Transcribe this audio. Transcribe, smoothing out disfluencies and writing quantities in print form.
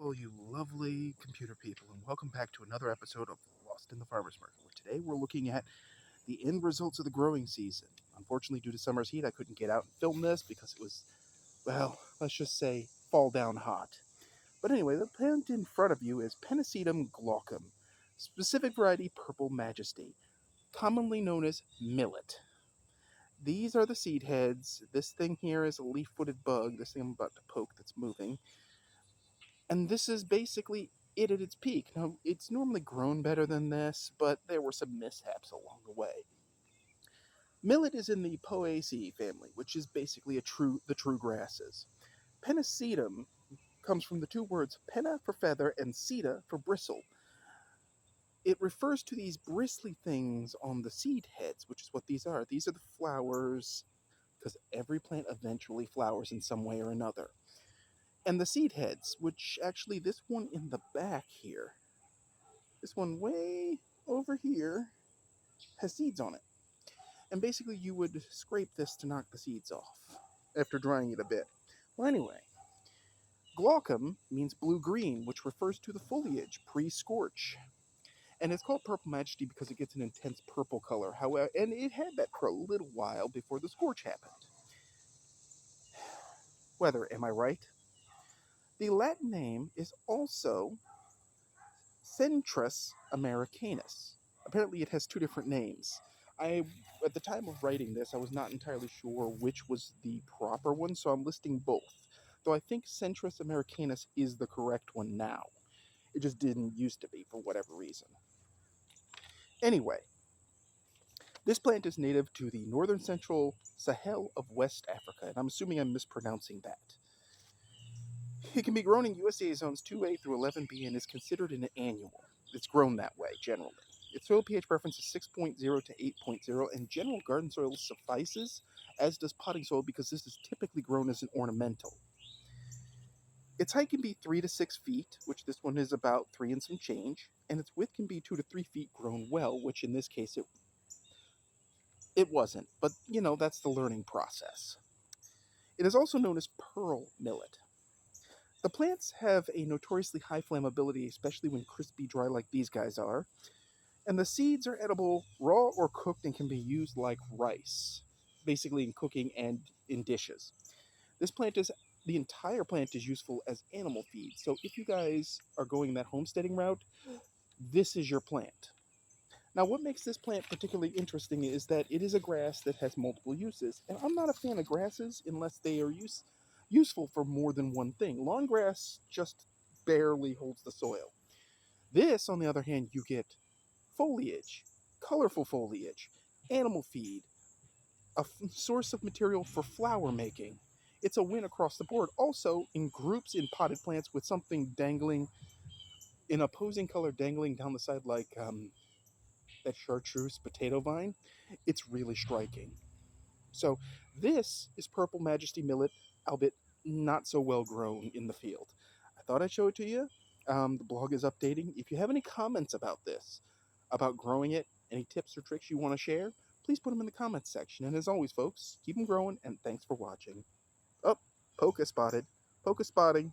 all you lovely computer people, and welcome back to another episode of Lost in the Farmer's Market, where today we're looking at the end results of the growing season. Unfortunately, due to summer's heat, I couldn't get out and film this because it was, well, let's just say, fall down hot. But anyway, the plant in front of you is Pennisetum glaucum, specific variety Purple Majesty, commonly known as millet. These are the seed heads. This thing here is a leaf-footed bug, this thing I'm about to poke that's moving. And this is basically it at its peak. Now, it's normally grown better than this, but there were some mishaps along the way. Millet is in the Poaceae family, which is basically the true grasses. Pennisetum comes from the two words penna for feather and seta for bristle. It refers to these bristly things on the seed heads, which is what these are. These are the flowers, because every plant eventually flowers in some way or another. And the seed heads, which actually this one in the back here, this one way over here, has seeds on it. And basically you would scrape this to knock the seeds off after drying it a bit. Well, anyway, glaucum means blue-green, which refers to the foliage pre-scorch. And it's called Purple Majesty because it gets an intense purple color. However, and it had that for a little while before the scorch happened. Weather, am I right? The Latin name is also Cenchrus americanus. Apparently it has two different names. At the time of writing this, I was not entirely sure which was the proper one, so I'm listing both. Though I think Cenchrus americanus is the correct one now. It just didn't used to be for whatever reason. Anyway, this plant is native to the northern central Sahel of West Africa, and I'm assuming I'm mispronouncing that. It can be grown in USA zones 2A through 11B and is considered an annual. It's grown that way, generally. Its soil pH preference is 6.0 to 8.0, and general garden soil suffices, as does potting soil, because this is typically grown as an ornamental. Its height can be 3 to 6 feet, which this one is about 3 and some change, and its width can be 2 to 3 feet grown well, which in this case it wasn't. But, that's the learning process. It is also known as pearl millet. The plants have a notoriously high flammability, especially when crispy dry like these guys are. And the seeds are edible raw or cooked and can be used like rice, basically in cooking and in dishes. The entire plant is useful as animal feed. So if you guys are going that homesteading route, this is your plant. Now, what makes this plant particularly interesting is that it is a grass that has multiple uses. And I'm not a fan of grasses unless they are useful for more than one thing. Lawn grass just barely holds the soil. This, on the other hand, you get foliage, colorful foliage, animal feed, a source of material for flower making. It's a win across the board. Also, in groups in potted plants with something dangling, in opposing color dangling down the side like that chartreuse potato vine, it's really striking. So this is Purple Majesty Millet, albeit not so well grown in the field. I thought I'd show it to you. The blog is updating. If you have any comments about this, about growing it, any tips or tricks you want to share, please put them in the comments section. And as always, folks, keep them growing, and thanks for watching. Oh, poke spotted. Poke spotting.